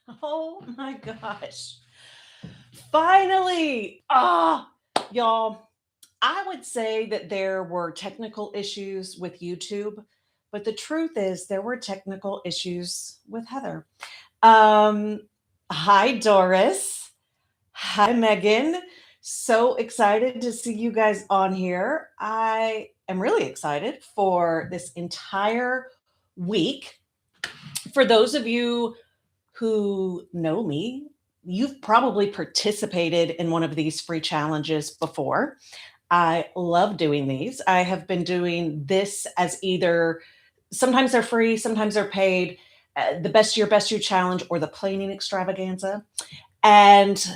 Oh my gosh. Finally. Y'all, I would say that there were technical issues with YouTube, but the truth is there were technical issues with Heather. Um, Hi, Doris. Hi, Megan. So excited to see you guys on here. I am really excited for this entire week. For those of you who know me, you've probably participated in one of these free challenges before. I love doing these. I have been doing this as either sometimes they're free, sometimes they're paid, the best you challenge or the planing extravaganza. And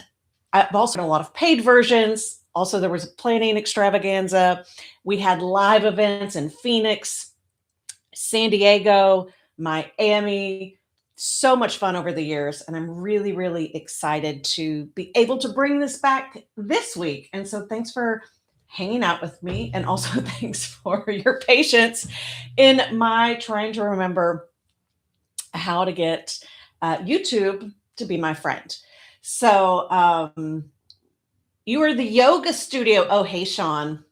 I've also done a lot of paid versions. Also, there was a planning extravaganza. We had live events in Phoenix, San Diego, Miami. So much fun over the years. And I'm really, really excited to be able to bring this back this week. And so thanks for hanging out with me. And also thanks for your patience in my trying to remember how to get YouTube to be my friend. So you are the yoga studio. Oh, hey, Sean.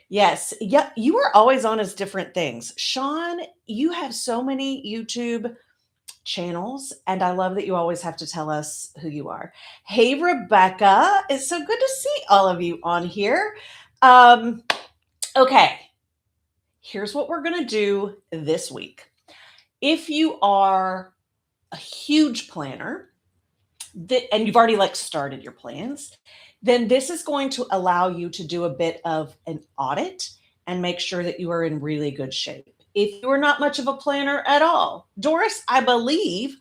Yes. Yeah. You are always on as different things. Sean, you have so many YouTube channels, and I love that you always have to tell us who you are. Hey, Rebecca. It's so good to see all of you on here. Um, okay. Here's what we're going to do this week. If you are a huge planner, and you've already like started your plans, then this is going to allow you to do a bit of an audit and make sure that you are in really good shape. If you are not much of a planner at all, Doris, I believe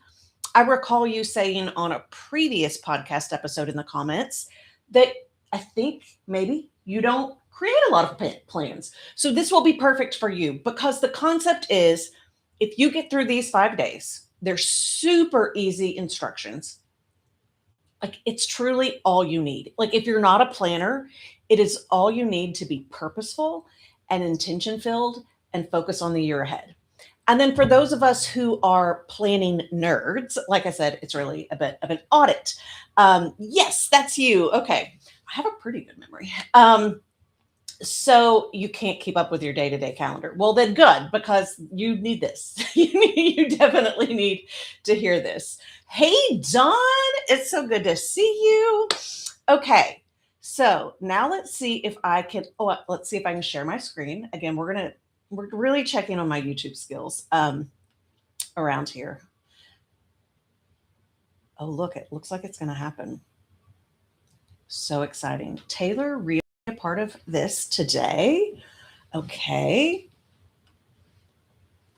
I recall you saying on a previous podcast episode in the comments that I think maybe you don't create a lot of plans. So this will be perfect for you because the concept is if you get through these 5 days, they're super easy instructions. Like it's truly all you need. Like if you're not a planner, it is all you need to be purposeful and intention filled and focus on the year ahead. And then for those of us who are planning nerds, like I said, it's really a bit of an audit. Yes, that's you. Okay. I have a pretty good memory. So you can't keep up with your day-to-day calendar. Well, then good, because you need this. You definitely need to hear this. Hey, Dawn, it's so good to see you. Okay, so now let's see if I can. Oh, let's see if I can share my screen again. We're really checking on my YouTube skills around here. Oh, look, it looks like it's going to happen. So exciting. Taylor, really a part of this today. Okay.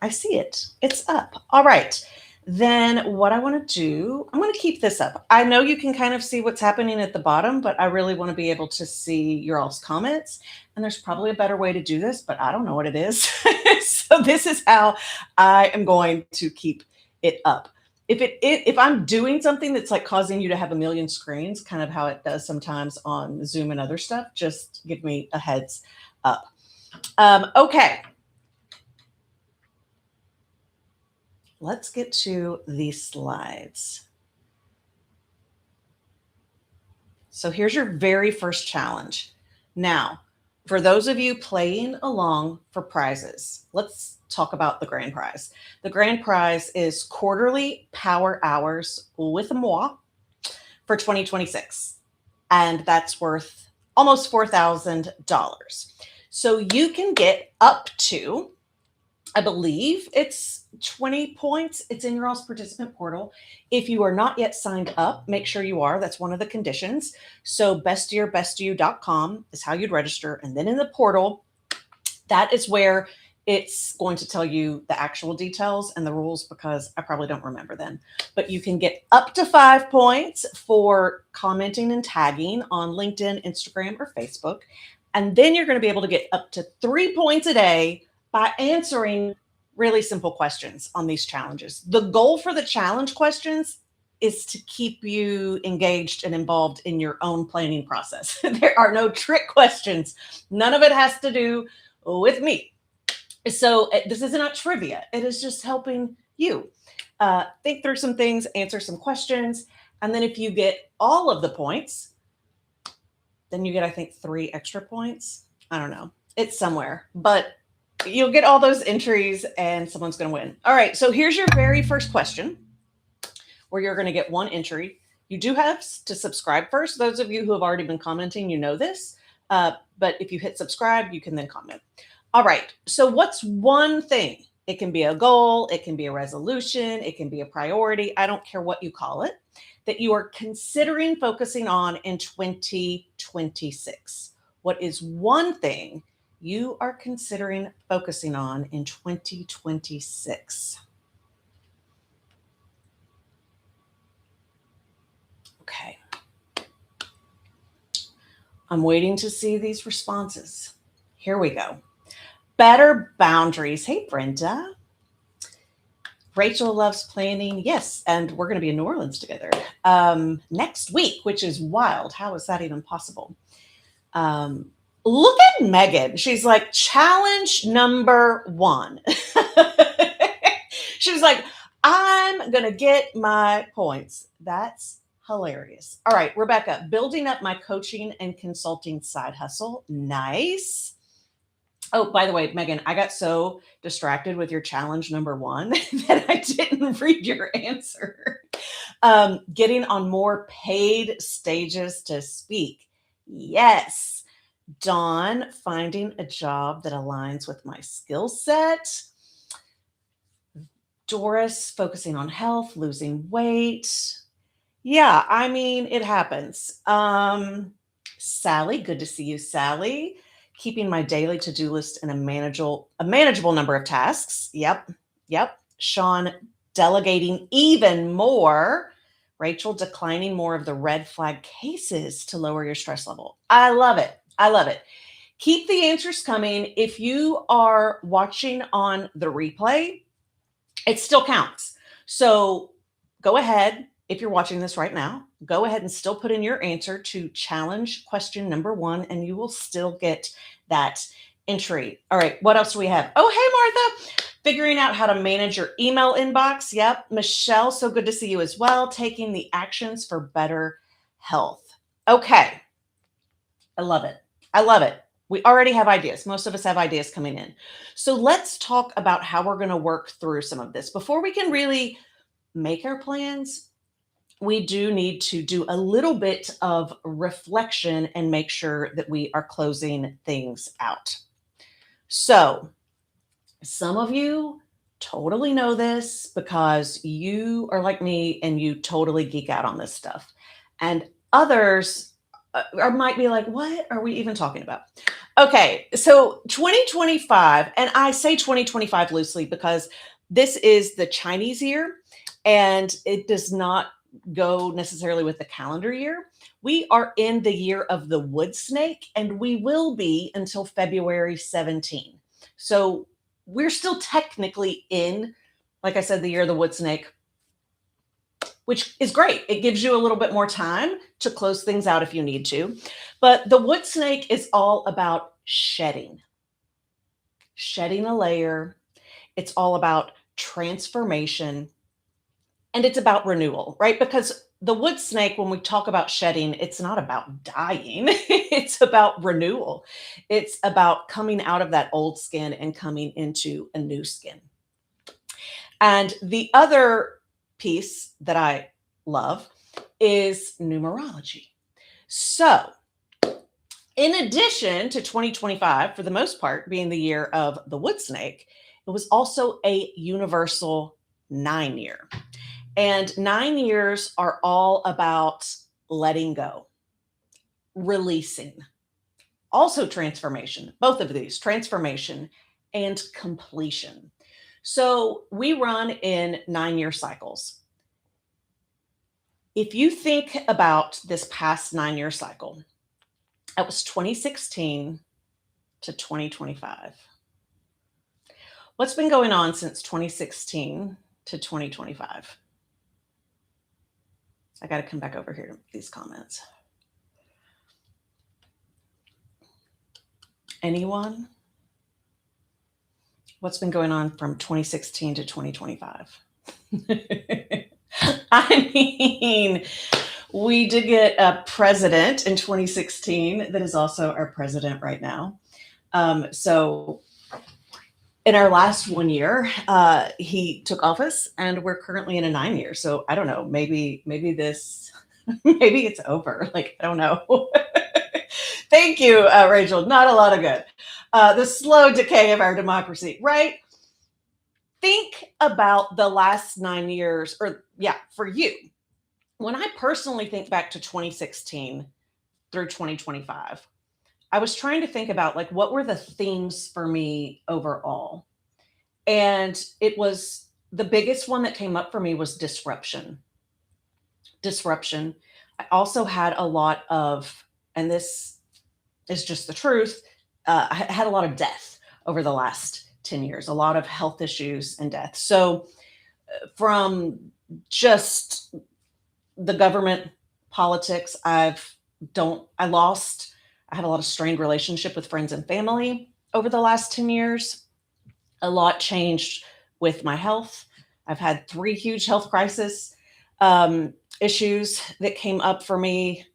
I see it. It's up. All right. Then what I want to do, I'm going to keep this up. I know you can kind of see what's happening at the bottom, but I really want to be able to see your all's comments. And there's probably a better way to do this, but I don't know what it is. So this is how I am going to keep it up. If I'm doing something that's like causing you to have a million screens, kind of how it does sometimes on Zoom and other stuff, just give me a heads up. Okay. Let's get to these slides. So here's your very first challenge. Now, for those of you playing along for prizes, let's talk about the grand prize. The grand prize is quarterly power hours with moi for 2026. And that's worth almost $4,000. So you can get up to, I believe it's 20 points. It's in your all's participant portal. If you are not yet signed up, make sure you are. That's one of the conditions. So bestyearbestyu.com is how you'd register. And then in the portal, that is where it's going to tell you the actual details and the rules because I probably don't remember them. But you can get up to 5 points for commenting and tagging on LinkedIn, Instagram, or Facebook. And then you're going to be able to get up to 3 points a day by answering really simple questions on these challenges. The goal for the challenge questions is to keep you engaged and involved in your own planning process. There are no trick questions. None of it has to do with me. So this is not trivia. It is just helping you. Think through some things, answer some questions, and then if you get all of the points, then you get, I think, 3 extra points. I don't know. It's somewhere, but you'll get all those entries and someone's going to win. All right. So here's your very first question where you're going to get 1 entry. You do have to subscribe first. Those of you who have already been commenting, you know this. But if you hit subscribe, you can then comment. All right. So what's one thing? It can be a goal, it can be a resolution, it can be a priority. I don't care what you call it, that you are considering focusing on in 2026. What is one thing you are considering focusing on in 2026? Okay. I'm waiting to see these responses. Here we go. Better boundaries. Hey, Brenda. Rachel loves planning. Yes, and we're going to be in New Orleans together next week, which is wild. How is that even possible? Look at Megan. She's like, challenge number 1. She was like, I'm going to get my points. That's hilarious. All right, Rebecca, building up my coaching and consulting side hustle. Nice. Oh, by the way, Megan, I got so distracted with your challenge number 1 that I didn't read your answer. Getting on more paid stages to speak. Yes. Dawn, finding a job that aligns with my skill set. Doris, focusing on health, losing weight. Yeah, I mean, it happens. Sally, good to see you, Sally. Keeping my daily to-do list in a manageable number of tasks. Yep. Sean, delegating even more. Rachel, declining more of the red flag cases to lower your stress level. I love it. Keep the answers coming. If you are watching on the replay, it still counts. So go ahead. If you're watching this right now, go ahead and still put in your answer to challenge question number 1, and you will still get that entry. All right, what else do we have? Oh, hey, Martha. Figuring out how to manage your email inbox. Yep. Michelle, so good to see you as well. Taking the actions for better health. Okay. I love it. We already have ideas. Most of us have ideas coming in. So let's talk about how we're going to work through some of this. Before we can really make our plans, we do need to do a little bit of reflection and make sure that we are closing things out. So some of you totally know this because you are like me and you totally geek out on this stuff. And others might be like, what are we even talking about? Okay, so 2025, and I say 2025 loosely because this is the Chinese year and it does not go necessarily with the calendar year. We are in the year of the wood snake, and we will be until February 17. So we're still technically in, like I said, the year of the wood snake, which is great. It gives you a little bit more time to close things out if you need to. But the wood snake is all about shedding a layer. It's all about transformation. And it's about renewal, right? Because the wood snake, when we talk about shedding, it's not about dying. It's about renewal. It's about coming out of that old skin and coming into a new skin. And the other piece that I love is numerology. So, in addition to 2025, for the most part, being the year of the wood snake, it was also a universal 9 year. And 9 years are all about letting go, releasing, also transformation, both of these, transformation and completion. So we run in 9-year cycles. If you think about this past 9-year cycle, that was 2016 to 2025. What's been going on since 2016 to 2025? I got to come back over here to these comments. Anyone? What's been going on from 2016 to 2025? I mean, we did get a president in 2016 that is also our president right now. So in our last 1 year, he took office, and we're currently in a 9 year. So I don't know. Maybe this, maybe it's over. Like I don't know. Thank you, Rachel. Not a lot of good. The slow decay of our democracy, right? Think about the last 9 years, or yeah, for you. When I personally think back to 2016 through 2025, I was trying to think about like what were the themes for me overall. And it was the biggest one that came up for me was disruption. Disruption. I also had a lot of, and this is just the truth, I had a lot of death over the last 10 years, a lot of health issues and death. So, from just the government politics, I lost, I had a lot of strained relationship with friends and family over the last 10 years. A lot changed with my health. I've had three huge health crisis issues that came up for me.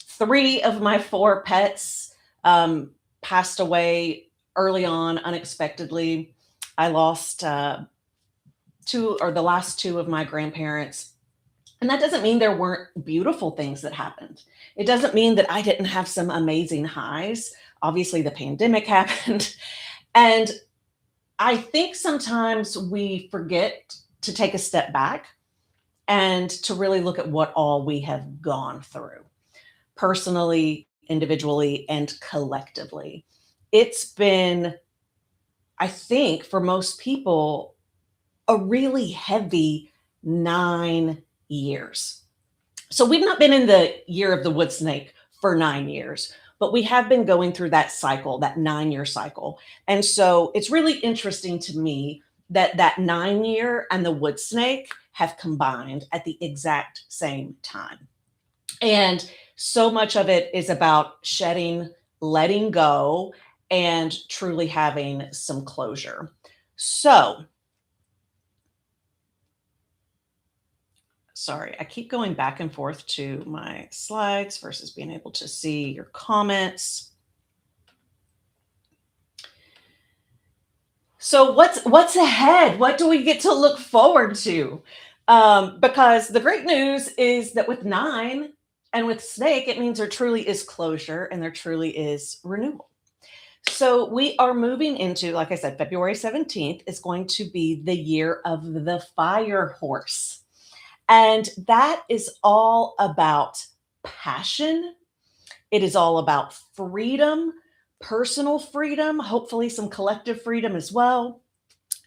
Three of my four pets passed away early on unexpectedly. I lost two, or the last two of my grandparents. And that doesn't mean there weren't beautiful things that happened. It doesn't mean that I didn't have some amazing highs. Obviously, the pandemic happened. And I think sometimes we forget to take a step back and to really look at what all we have gone through personally, individually, and collectively. It's been, I think, for most people, a really heavy 9 years. So we've not been in the year of the wood snake for 9 years, but we have been going through that cycle, that 9 year cycle. And so it's really interesting to me that that 9 year and the wood snake have combined at the exact same time. And so much of it is about shedding, letting go, and truly having some closure. So, sorry, I keep going back and forth to my slides versus being able to see your comments. So what's ahead? What do we get to look forward to? Because the great news is that with nine and with snake, it means there truly is closure and there truly is renewal. So we are moving into, like I said, February 17th is going to be the year of the fire horse. And that is all about passion. It is all about freedom, personal freedom, hopefully some collective freedom as well.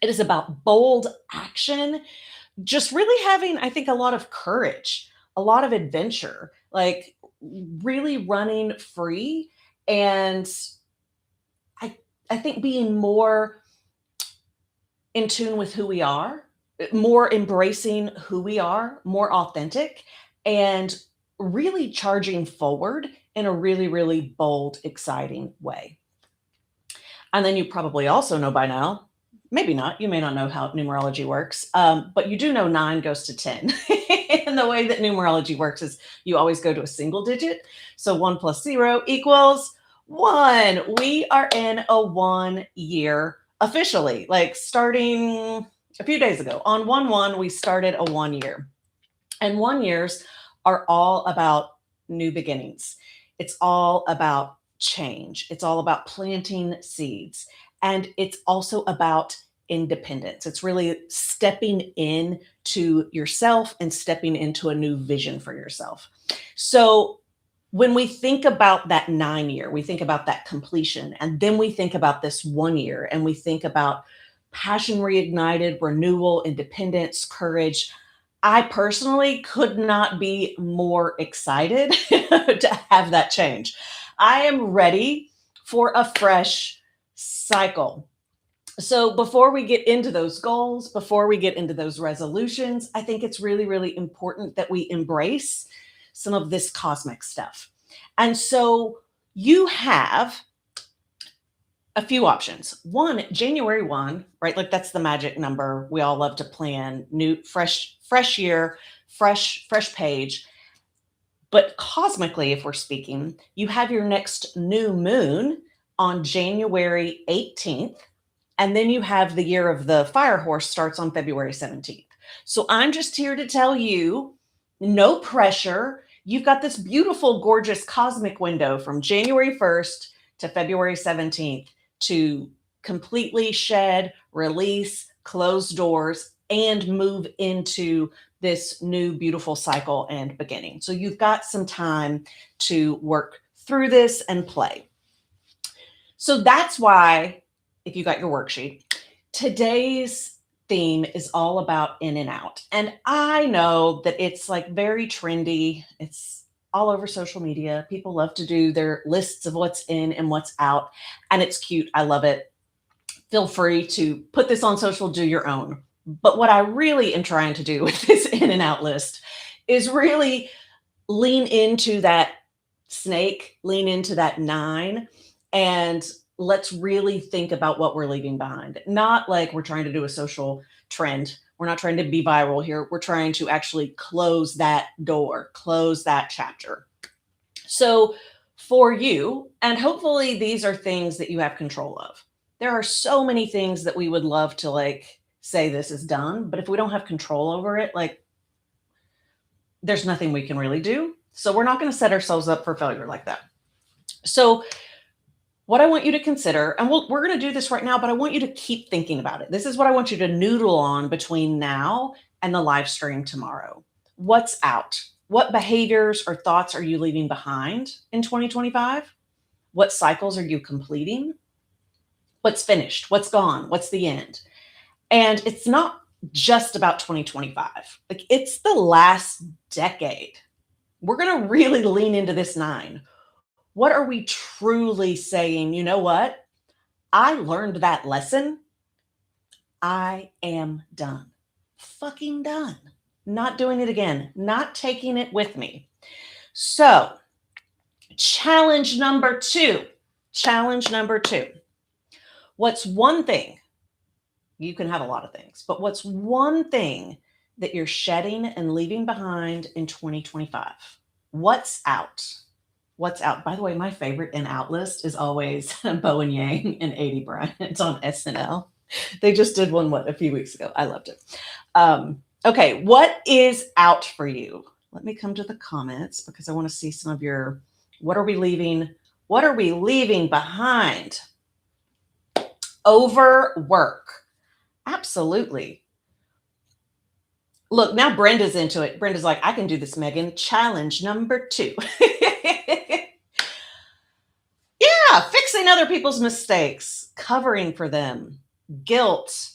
It is about bold action, just really having, I think, a lot of courage, a lot of adventure, like really running free. And I, I think being more in tune with who we are, more embracing who we are, more authentic, and really charging forward in a really, really bold, exciting way. And then you probably also know by now, maybe not, you may not know how numerology works, but you do know nine goes to 10. And the way that numerology works is you always go to a single digit. So 1 + 0 = 1. We are in a 1 year officially, like starting a few days ago. On 1/1, we started a 1 year. And 1 years are all about new beginnings. It's all about change. It's all about planting seeds. And it's also about independence. It's really stepping in to yourself and stepping into a new vision for yourself. So when we think about that 9 year, we think about that completion. And then we think about this 1 year and we think about passion reignited, renewal, independence, courage. I personally could not be more excited to have that change. I am ready for a fresh cycle. So, before we get into those goals, before we get into those resolutions, I think it's really, really important that we embrace some of this cosmic stuff. And so, you have A few options. One, January 1, right? Like that's the magic number. We all love to plan new, fresh year, fresh page. But cosmically, if we're speaking, you have your next new moon on January 18th. And then you have the year of the fire horse starts on February 17th. So I'm just here to tell you no pressure. You've got this beautiful, gorgeous cosmic window from January 1st to February 17th to completely shed, release, close doors, and move into this new beautiful cycle and beginning. So you've got some time to work through this and play. So that's why, if you got your worksheet, today's theme is all about in and out. And I know that it's like very trendy. It's all over social media. People love to do their lists of what's in and what's out. And it's cute. I love it. Feel free to put this on social, do your own. But what I really am trying to do with this in and out list is really lean into that snake, lean into that 9, and let's really think about what we're leaving behind. Not like we're trying to do a social trend. We're not trying to be viral here. We're trying to actually close that door, close that chapter. So for you, and hopefully these are things that you have control of. There are so many things that we would love to like say this is done, but if we don't have control over it, like there's nothing we can really do. So we're not going to set ourselves up for failure like that. So what I want you to consider, and we're going to do this right now, but I want you to keep thinking about it. This is what I want you to noodle on between now and the live stream tomorrow. What's out? What behaviors or thoughts are you leaving behind in 2025? What cycles are you completing? What's finished? What's gone? What's the end? And it's not just about 2025. Like it's the last decade. We're going to really lean into this 9. What are we truly saying? You know what? I learned that lesson. I am done. Fucking done. Not doing it again. Not taking it with me. So, challenge number 2. Challenge number 2. What's one thing? You can have a lot of things, but what's one thing that you're shedding and leaving behind in 2025? What's out? What's out? By the way, my favorite in out list is always Bowen Yang and Aidy Bryant on SNL. They just did one, a few weeks ago. I loved it. Okay, what is out for you? Let me come to the comments because I want to see some of your, what are we leaving behind? Overwork. Absolutely. Look, now Brenda's into it. Brenda's like, I can do this, Megan. Challenge number 2. Yeah, fixing other people's mistakes, covering for them, guilt,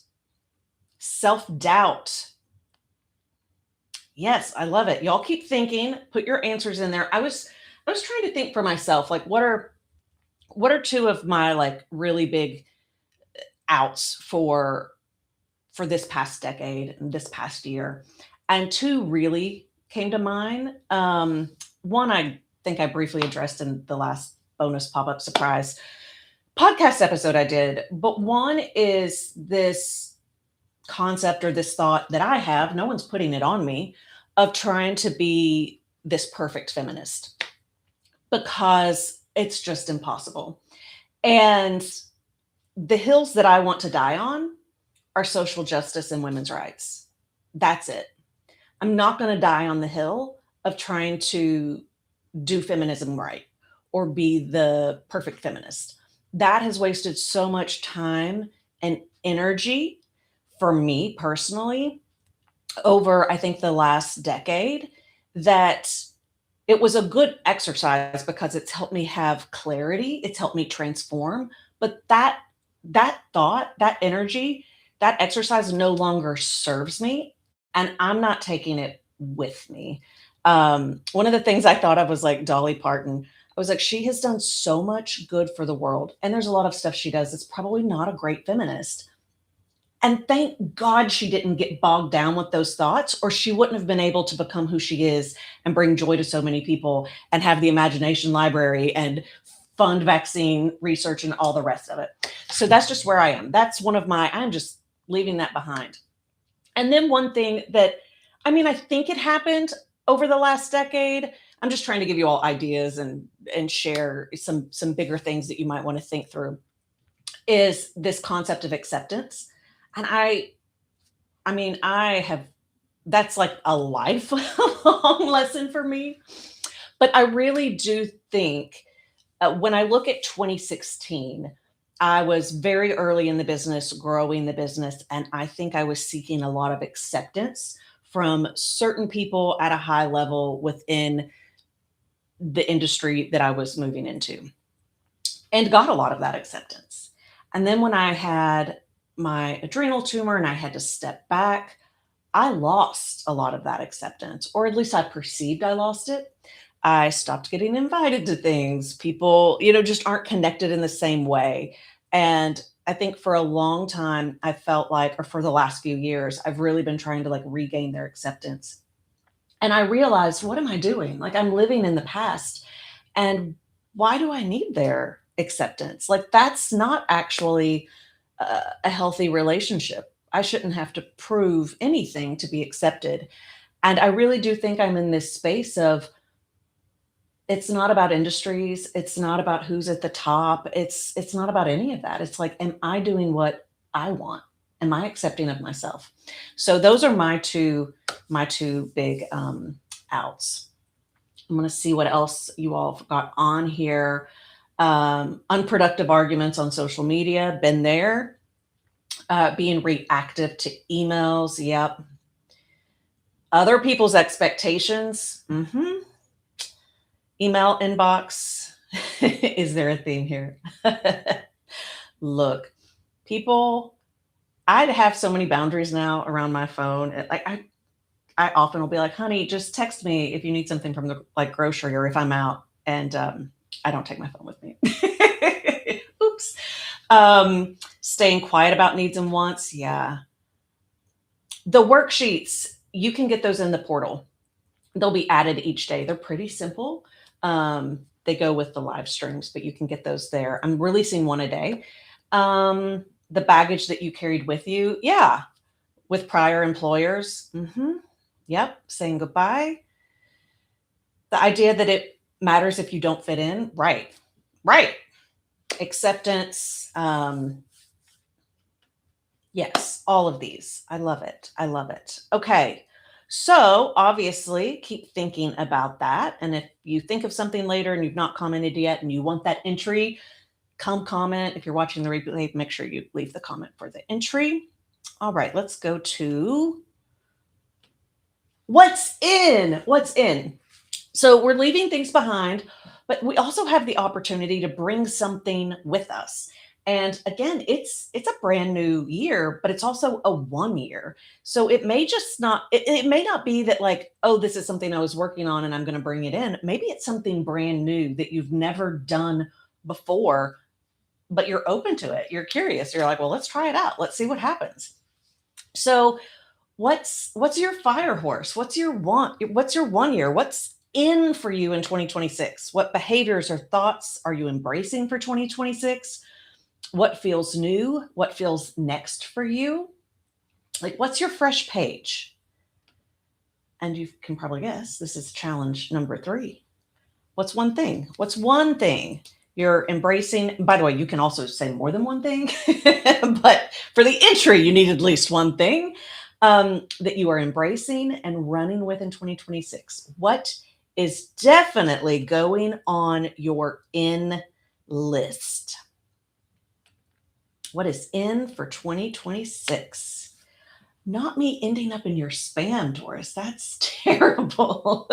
self-doubt. Yes, I love it. Y'all keep thinking, put your answers in there. I was trying to think for myself, like what are 2 of my like really big outs for this past decade and this past year, and 2 really came to mind. One I think I briefly addressed in the last bonus pop-up surprise podcast episode I did, but one is this concept or this thought that I have, no one's putting it on me, of trying to be this perfect feminist because it's just impossible. And the hills that I want to die on are social justice and women's rights. That's it. I'm not going to die on the hill of trying to do feminism right or be the perfect feminist. That has wasted so much time and energy for me personally over, I think, the last decade, that it was a good exercise because it's helped me have clarity. It's helped me transform. But that thought, that energy, that exercise no longer serves me, and I'm not taking it with me. One of the things I thought of was like Dolly Parton. I was like, she has done so much good for the world, and there's a lot of stuff she does that's probably not a great feminist. And thank God she didn't get bogged down with those thoughts, or she wouldn't have been able to become who she is and bring joy to so many people and have the imagination library and fund vaccine research and all the rest of it. So that's just where I am. That's one of my, I'm just leaving that behind. And then one thing that, I mean, I think it happened over the last decade. I'm just trying to give you all ideas and share some bigger things that you might want to think through, is this concept of acceptance. And I mean, I have, that's like a lifelong lesson for me. But I really do think, when I look at 2016, I was very early in the business, growing the business, and I think I was seeking a lot of acceptance from certain people at a high level within the industry that I was moving into, and got a lot of that acceptance. And then when I had my adrenal tumor and I had to step back, I lost a lot of that acceptance, or at least I perceived I lost it. I stopped getting invited to things. People, just aren't connected in the same way. And I think for a long time, I felt like, or for the last few years, I've really been trying to like regain their acceptance. And I realized, what am I doing? Like, I'm living in the past. And why do I need their acceptance? Like, that's not actually a healthy relationship. I shouldn't have to prove anything to be accepted. And I really do think I'm in this space of, it's not about industries, it's not about who's at the top, it's not about any of that. It's like, am I doing what I want? Am I accepting of myself? So those are my two big outs. I'm going to see what else you all have got on here. Unproductive arguments on social media, been there. Being reactive to emails, yep. Other people's expectations, email inbox. Is there a theme here? Look, people, I'd have so many boundaries now around my phone. Like, I often will be like, honey, just text me if you need something from the like grocery, or if I'm out. And I don't take my phone with me. Oops. Staying quiet about needs and wants. Yeah. The worksheets, you can get those in the portal. They'll be added each day. They're pretty simple. They go with the live streams, but you can get those there. I'm releasing one a day. The baggage that you carried with you. Yeah. With prior employers. Yep. Saying goodbye. The idea that it matters if you don't fit in. Right. Right. Acceptance. Yes. All of these. I love it. I love it. Okay. So obviously keep thinking about that. And if you think of something later and you've not commented yet and you want that entry, come comment. If you're watching the replay, make sure you leave the comment for the entry. All right, let's go to what's in. What's in? So we're leaving things behind, but we also have the opportunity to bring something with us. And again, it's a brand new year, but it's also a 1 year. So it may just not, it may not be that like, oh, this is something I was working on and I'm going to bring it in. Maybe it's something brand new that you've never done before, but you're open to it. You're curious. You're like, well, let's try it out. Let's see what happens. So what's your fire horse? What's your 1 year? What's in for you in 2026? What behaviors or thoughts are you embracing for 2026? What feels new? What feels next for you? Like, what's your fresh page? And you can probably guess this is challenge number 3. What's one thing? What's one thing you're embracing? By the way, you can also say more than one thing, but for the entry, you need at least one thing that you are embracing and running with in 2026. What is definitely going on your in list? What is in for 2026? Not me ending up in your spam, Doris. That's terrible.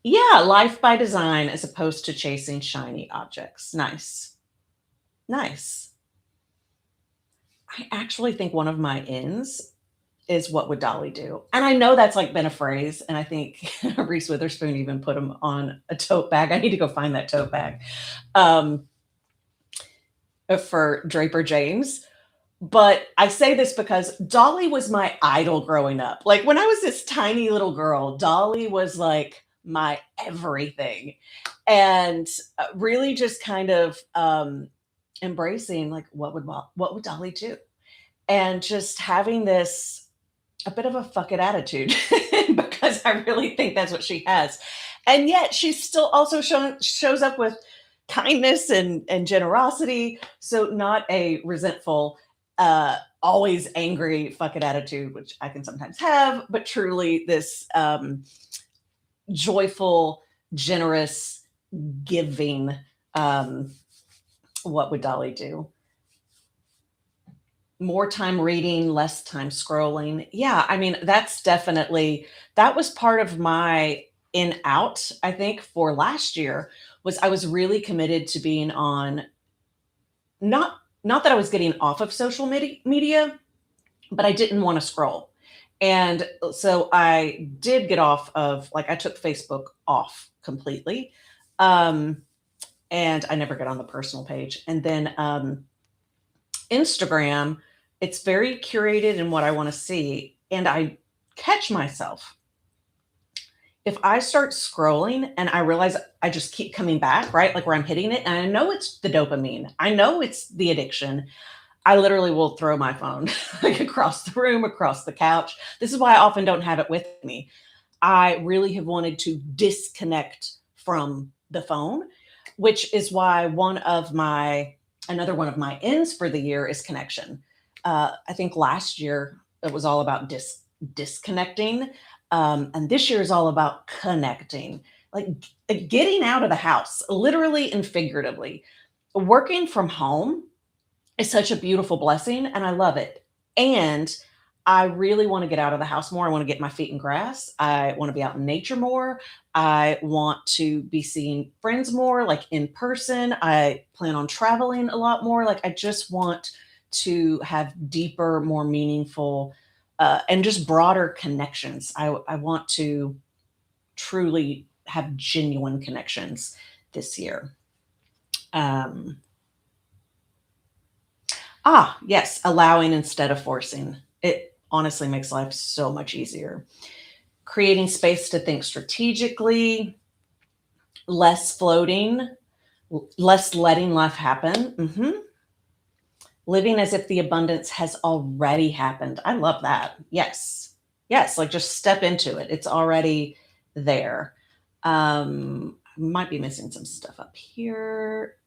Yeah, life by design as opposed to chasing shiny objects. Nice. Nice. I actually think one of my ins is what would Dolly do? And I know that's like been a phrase, and I think Reese Witherspoon even put them on a tote bag. I need to go find that tote bag for Draper James. But I say this because Dolly was my idol growing up. Like when I was this tiny little girl, Dolly was like my everything. And really just kind of embracing like what would Dolly do? And just having this a bit of a fuck it attitude because I really think that's what she has. And yet she still also shows up with kindness and generosity. So not a resentful, always angry fuck it attitude, which I can sometimes have, but truly this joyful, generous, giving. Um, what would Dolly do? More time reading, less time scrolling. Yeah, I mean, that was part of my in out, I think, for last year was I was really committed to being on not not that I was getting off of social media, but I didn't want to scroll. And so I did get off of like I took Facebook off completely. Um and I never get on the personal page. And then Instagram, it's very curated in what I want to see. And I catch myself. If I start scrolling and I realize I just keep coming back, right? Like where I'm hitting it, and I know it's the dopamine, I know it's the addiction. I literally will throw my phone like across the room, across the couch. This is why I often don't have it with me. I really have wanted to disconnect from the phone, which is why another one of my ends for the year is connection. I think last year it was all about disconnecting, and this year is all about connecting, like getting out of the house, literally and figuratively. Working from home is such a beautiful blessing, and I love it. And I really want to get out of the house more. I want to get my feet in grass. I want to be out in nature more. I want to be seeing friends more, like in person. I plan on traveling a lot more. Like, I just want to have deeper, more meaningful, and just broader connections. I want to truly have genuine connections this year. Um, yes, allowing instead of forcing. It honestly makes life so much easier. Creating space to think strategically, less floating, less letting life happen. Living as if the abundance has already happened. I love that. Yes. Yes, like just step into it. It's already there. Might be missing some stuff up here.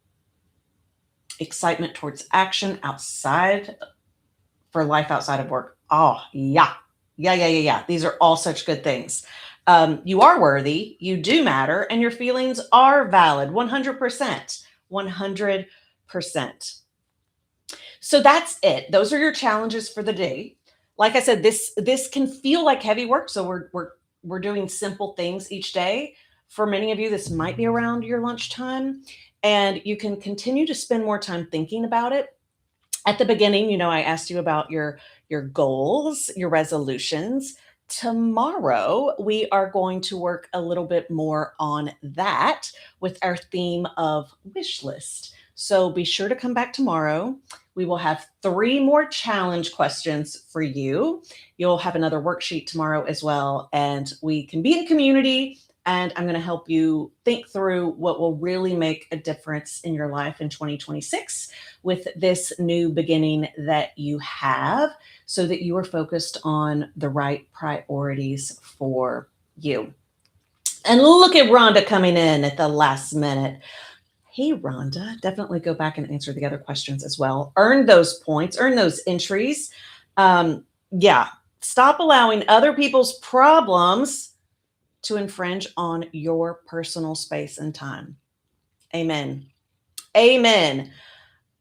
Excitement towards action outside for life outside of work. Oh, yeah. Yeah. These are all such good things. You are worthy, you do matter, and your feelings are valid 100%. 100%. So that's it. Those are your challenges for the day. Like I said, this can feel like heavy work. So we're doing simple things each day. For many of you, this might be around your lunchtime, and you can continue to spend more time thinking about it. At the beginning, I asked you about your goals, your resolutions. Tomorrow, we are going to work a little bit more on that with our theme of wish list. So be sure to come back tomorrow. We will have 3 more challenge questions for you. You'll have another worksheet tomorrow as well, and we can be in community, and I'm going to help you think through what will really make a difference in your life in 2026 with this new beginning that you have, so that you are focused on the right priorities for you. And look at Rhonda coming in at the last minute. Hey, Rhonda, definitely go back and answer the other questions as well. Earn those points, earn those entries. Yeah, stop allowing other people's problems to infringe on your personal space and time. Amen. Amen.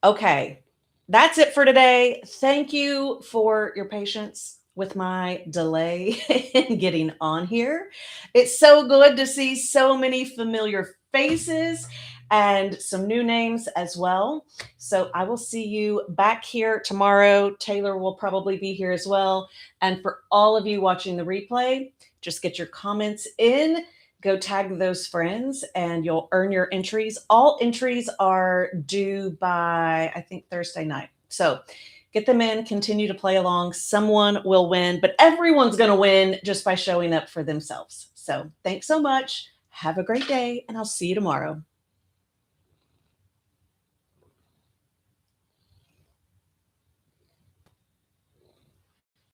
Okay, that's it for today. Thank you for your patience with my delay in getting on here. It's so good to see so many familiar faces and some new names as well. So I will see you back here tomorrow. Taylor will probably be here as well. And for all of you watching the replay, just get your comments in, go tag those friends, and you'll earn your entries. All entries are due by, I think, Thursday night. So Get them in, continue to play along. Someone will win, but everyone's going to win just by showing up for themselves. So thanks so much. Have a great day, and I'll see you tomorrow.